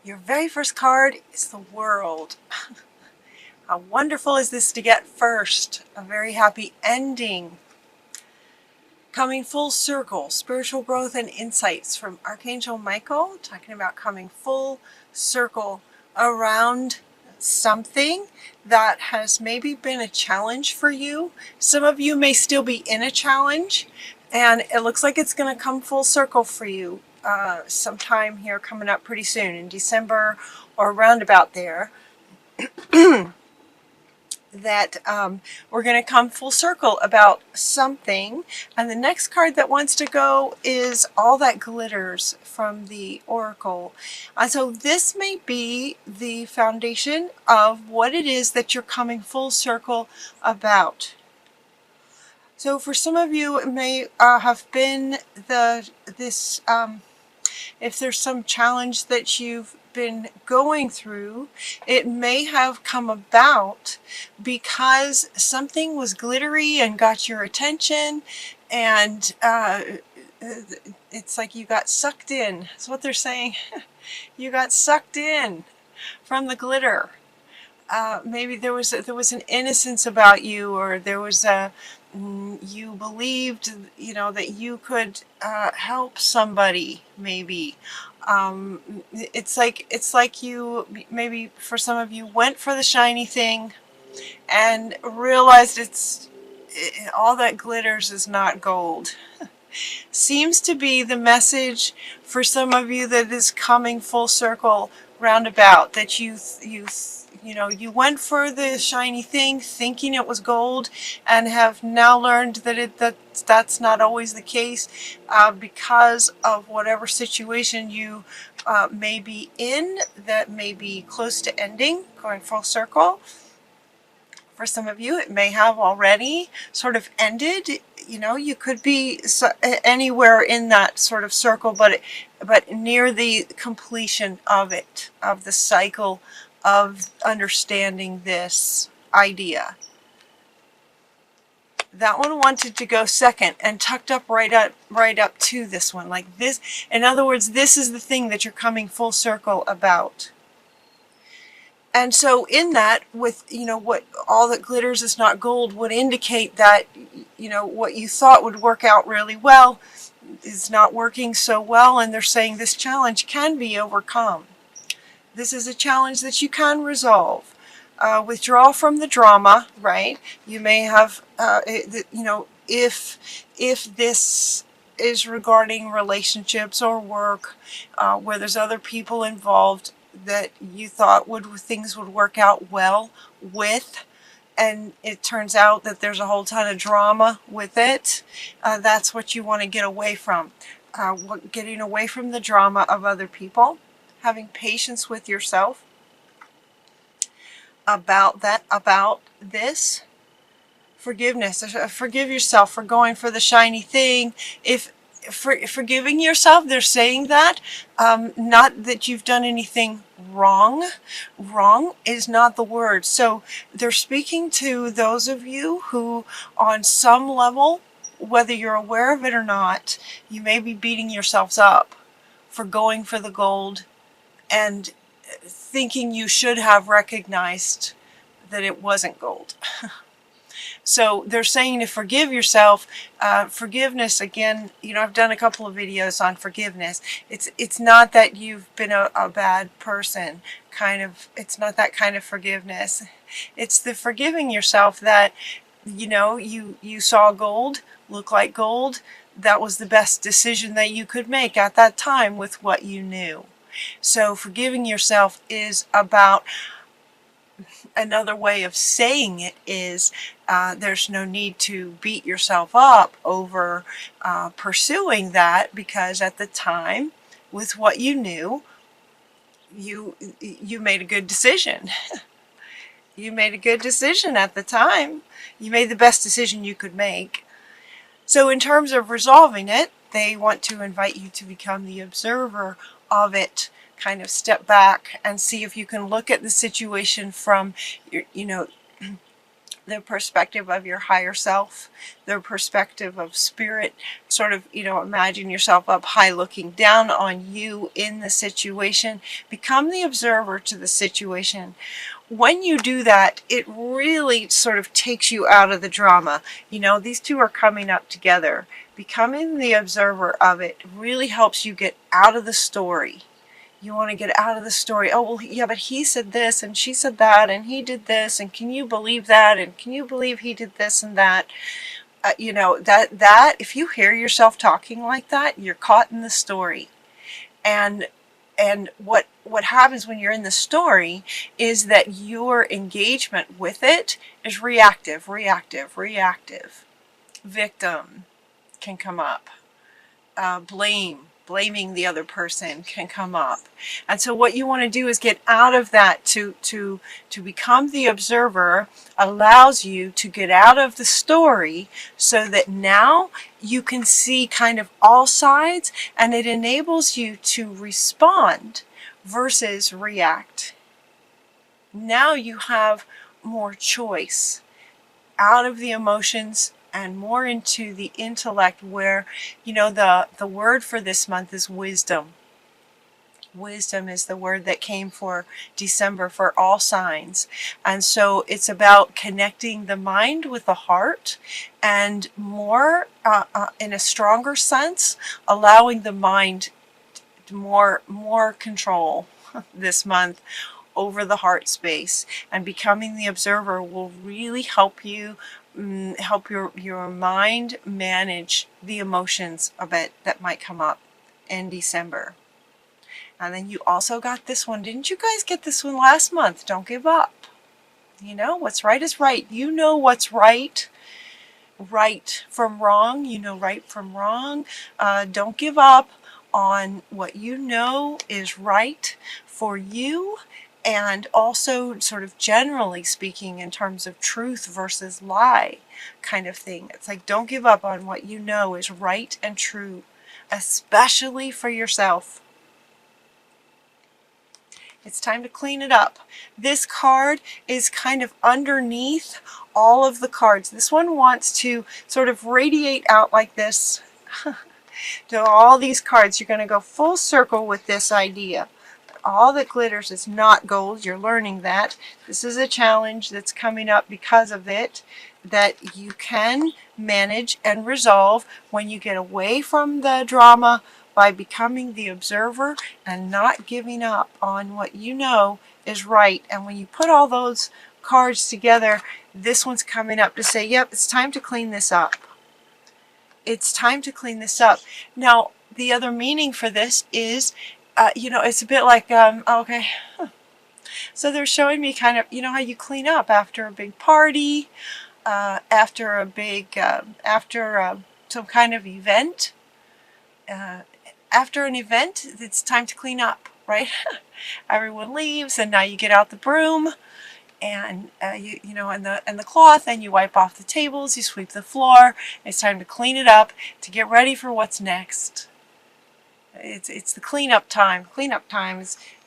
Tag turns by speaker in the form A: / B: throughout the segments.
A: Your very first card is the World. How wonderful is this to get first? A very happy ending. Coming full circle, spiritual growth and insights from Archangel Michael, talking about coming full circle around something that has maybe been a challenge for you. Some of you may still be in a challenge, and it looks like it's going to come full circle for you sometime here coming up pretty soon in December or around about there. That we're going to come full circle about something. And the next card that wants to go is All That Glitters from the Oracle. And so this may be the foundation of what it is that you're coming full circle about. So for some of you, it may have been if there's some challenge that you've been going through, it may have come about because something was glittery and got your attention, and it's like you got sucked in. That's what they're saying. You got sucked in from the glitter. Maybe there was an innocence about you, or there was you believed, that you could help somebody. Maybe it's like you, maybe for some of you, went for the shiny thing and realized all that glitters is not gold. Seems to be the message for some of you that is coming full circle roundabout, that you went for the shiny thing thinking it was gold, and have now learned that that's not always the case because of whatever situation you may be in that may be close to ending, going full circle. For some of you, it may have already sort of ended. You could be anywhere in that sort of circle, but near the completion of it, of the cycle of understanding this idea. That one wanted to go second and tucked up right up to this one, like this. In other words, this is the thing that you're coming full circle about. And so in that, with, what all that glitters is not gold would indicate that, what you thought would work out really well is not working so well, and they're saying this challenge can be overcome. This is a challenge that you can resolve. Withdraw from the drama, right? You may have, if this is regarding relationships or work, where there's other people involved that you thought things would work out well with, and it turns out that there's a whole ton of drama with it, that's what you want to get away from. Getting away from the drama of other people, having patience with yourself about this. Forgiveness. Forgive yourself for going for the shiny thing. Forgiving yourself, they're saying that, not that you've done anything wrong. Wrong is not the word. So they're speaking to those of you who, on some level, whether you're aware of it or not, you may be beating yourselves up for going for the gold and thinking you should have recognized that it wasn't gold. So they're saying to forgive yourself. Forgiveness, again, I've done a couple of videos on forgiveness. It's not that you've been a bad person, it's not that kind of forgiveness. It's the forgiving yourself that, you saw gold, look like gold. That was the best decision that you could make at that time with what you knew. So forgiving yourself is about, another way of saying it is, there's no need to beat yourself up over pursuing that, because at the time, with what you knew, you made a good decision. You made a good decision at the time. You made the best decision you could make. So in terms of resolving it, they want to invite you to become the observer of it. Kind of step back and see if you can look at the situation from the perspective of your higher self, the perspective of spirit, sort of, imagine yourself up high looking down on you in the situation. Become the observer to the situation. When you do that, it really sort of takes you out of the drama. These two are coming up together. Becoming the observer of it really helps you get out of the story. You want to get out of the story. Oh, well, yeah, but he said this and she said that and he did this and can you believe that and can you believe he did this and that? That if you hear yourself talking like that, you're caught in the story. And what happens when you're in the story is that your engagement with it is reactive. Victim can come up. Blaming the other person can come up. And so what you want to do is get out of that. To become the observer allows you to get out of the story so that now you can see kind of all sides, and it enables you to respond versus react. Now you have more choice out of the emotions and more into the intellect, where the word for this month is wisdom. Wisdom is the word that came for December for all signs. And so it's about connecting the mind with the heart, and more in a stronger sense, allowing the mind more control this month over the heart space. And becoming the observer will really help you help your mind manage the emotions of it that might come up in December. And then you also got this one. Didn't you guys get this one last month? Don't give up. What's right is right. You know what's right. Right from wrong. You know right from wrong. Don't give up on what you know is right for you. And also, sort of generally speaking, in terms of truth versus lie kind of thing. It's like, don't give up on what you know is right and true, especially for yourself. It's time to clean it up. This card is kind of underneath all of the cards. This one wants to sort of radiate out like this. To all these cards, you're going to go full circle with this idea. All that glitters is not gold. You're learning that. This is a challenge that's coming up because of it, that you can manage and resolve when you get away from the drama by becoming the observer and not giving up on what you know is right. And when you put all those cards together, this one's coming up to say, yep, it's time to clean this up. It's time to clean this up. Now, the other meaning for this is it's a bit like, okay. So they're showing me kind of, how you clean up after a big party, after some kind of event. After an event, it's time to clean up, right? Everyone leaves, and now you get out the broom, and and the cloth, and you wipe off the tables, you sweep the floor. It's time to clean it up to get ready for what's next. It's the cleanup time. Cleanup time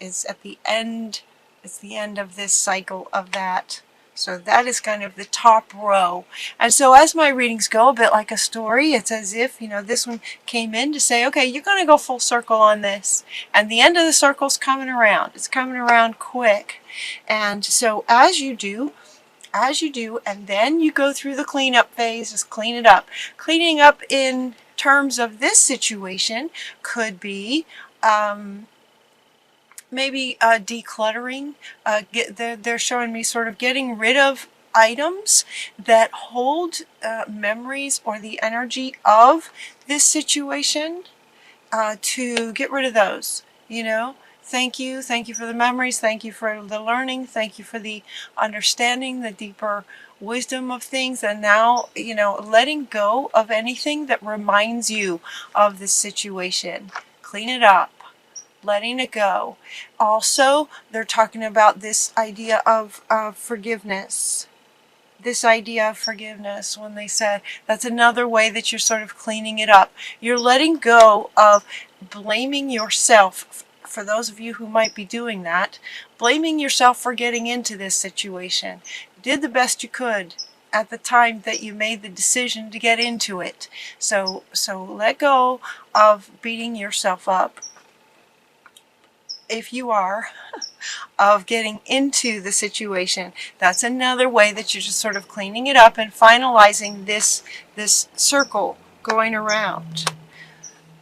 A: is at the end. It's the end of this cycle of that. So that is kind of the top row. And so as my readings go, a bit like a story, it's as if, this one came in to say, okay, you're going to go full circle on this. And the end of the circle's coming around. It's coming around quick. And so as you do, and then you go through the cleanup phase, just clean it up. Cleaning up in terms of this situation could be maybe decluttering. They're showing me sort of getting rid of items that hold memories or the energy of this situation, to get rid of those. Thank you for the memories, thank you for the learning, thank you for the understanding, the deeper wisdom of things. And now, letting go of anything that reminds you of this situation. Clean it up, letting it go. Also, they're talking about this idea of forgiveness. This idea of forgiveness, when they said that's another way that you're sort of cleaning it up. You're letting go of blaming yourself. For those of you who might be doing that, blaming yourself for getting into this situation, did the best you could at the time that you made the decision to get into it. So let go of beating yourself up, if you are, of getting into the situation. That's another way that you're just sort of cleaning it up and finalizing this circle going around.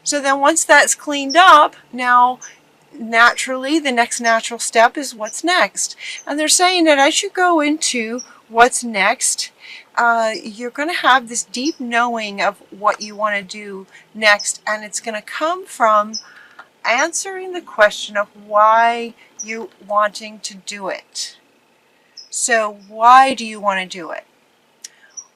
A: So then once that's cleaned up, now naturally the next natural step is what's next. And they're saying that as you go into what's next, you're going to have this deep knowing of what you want to do next, and it's going to come from answering the question of why you're wanting to do it. So why do you want to do it?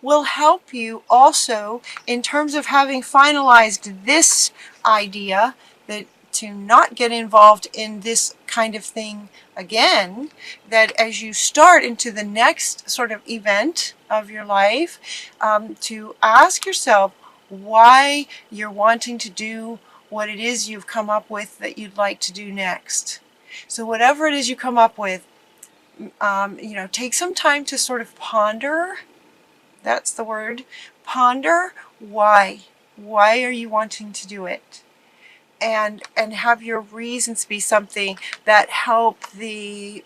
A: Will help you also in terms of having finalized this idea that to not get involved in this kind of thing again, that as you start into the next sort of event of your life, to ask yourself why you're wanting to do what it is you've come up with that you'd like to do next. So whatever it is you come up with, take some time to sort of ponder. That's the word. Ponder why. Why are you wanting to do it? And have your reasons be something that help the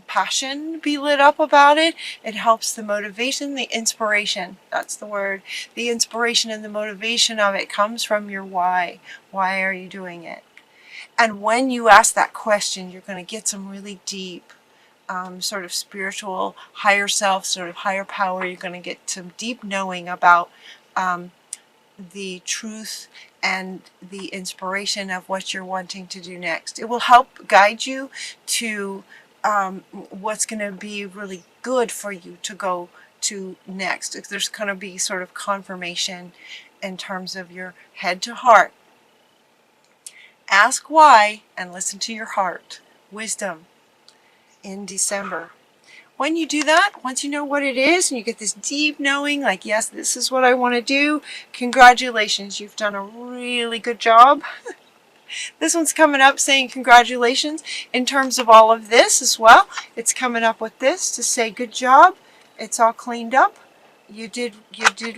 A: passion be lit up about it. It helps the motivation, the inspiration. That's the word. The inspiration and the motivation of it comes from your why. Why are you doing it? And when you ask that question, you're going to get some really deep sort of spiritual higher self, sort of higher power. You're going to get some deep knowing about the truth and the inspiration of what you're wanting to do next. It will help guide you to what's going to be really good for you to go to next. There's going to be sort of confirmation in terms of your head to heart. Ask why and listen to your heart. Wisdom in December. When you do that, once you know what it is and you get this deep knowing, like, yes, this is what I want to do, congratulations, you've done a really good job. This one's coming up saying congratulations in terms of all of this as well. It's coming up with this to say good job. It's all cleaned up. You did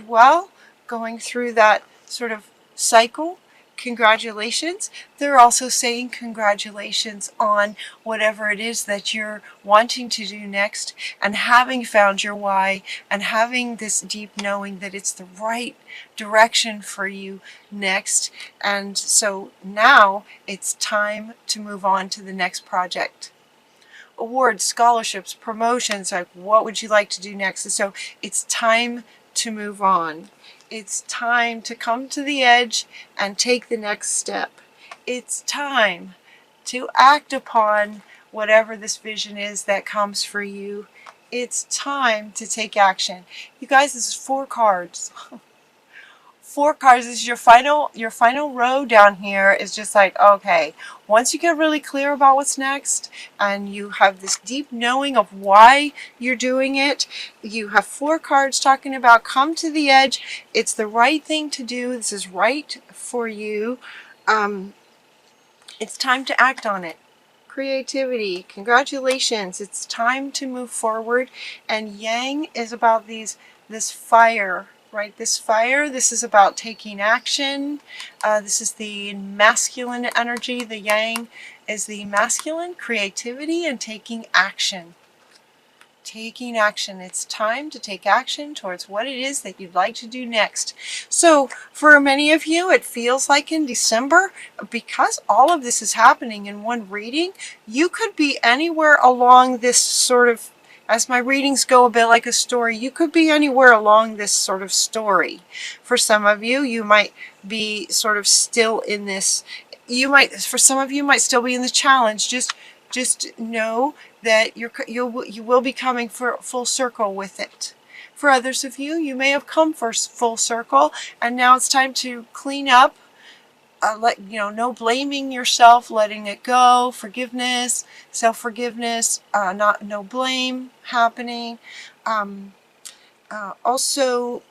A: well going through that sort of cycle. Congratulations. They're also saying congratulations on whatever it is that you're wanting to do next, and having found your why and having this deep knowing that it's the right direction for you next. And so now it's time to move on to the next project. Awards, scholarships, promotions, like what would you like to do next? And so it's time to move on. It's time to come to the edge and take the next step. It's time to act upon whatever this vision is that comes for you. It's time to take action. You guys, this is 4 cards. 4 cards. This is your final row down here. Is just like, okay, once you get really clear about what's next and you have this deep knowing of why you're doing it, you have 4 cards talking about come to the edge. It's the right thing to do. This is right for you. It's time to act on it. Creativity, congratulations. It's time to move forward. And Yang is about this fire. Right, this fire, this is about taking action. This is the masculine energy. The Yang is the masculine, creativity and taking action. Taking action. It's time to take action towards what it is that you'd like to do next. So for many of you, it feels like in December, because all of this is happening in one reading, you could be anywhere along this sort of, as my readings go a bit like a story, you could be anywhere along this sort of story. For some of you, you might be sort of still in this. For some of you, might still be in the challenge. Just know that you will be coming for full circle with it. For others of you, you may have come for full circle, and now it's time to clean up. No blaming yourself, letting it go, forgiveness, self-forgiveness, no blame happening. Also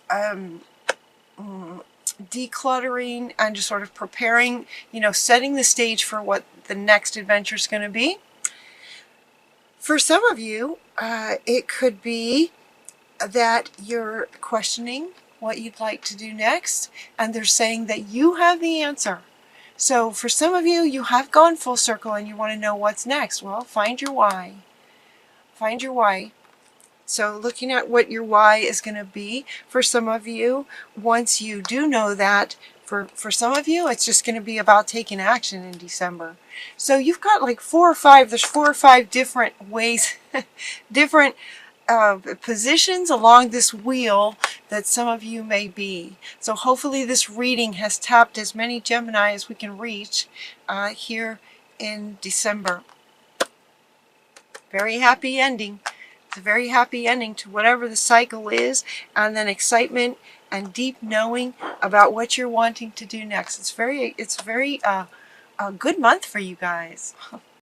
A: decluttering and just sort of preparing, setting the stage for what the next adventure is going to be. For some of you, it could be that you're questioning what you'd like to do next, and they're saying that you have the answer. So for some of you, you have gone full circle and you want to know what's next. Well, find your why. Find your why. So looking at what your why is going to be for some of you, once you do know that, for some of you, it's just going to be about taking action in December. So you've got like there's 4 or 5 different ways, different positions along this wheel that some of you may be. So hopefully this reading has tapped as many Gemini as we can reach here in December. Very happy ending. It's a very happy ending to whatever the cycle is, and then excitement and deep knowing about what you're wanting to do next. It's very a good month for you guys.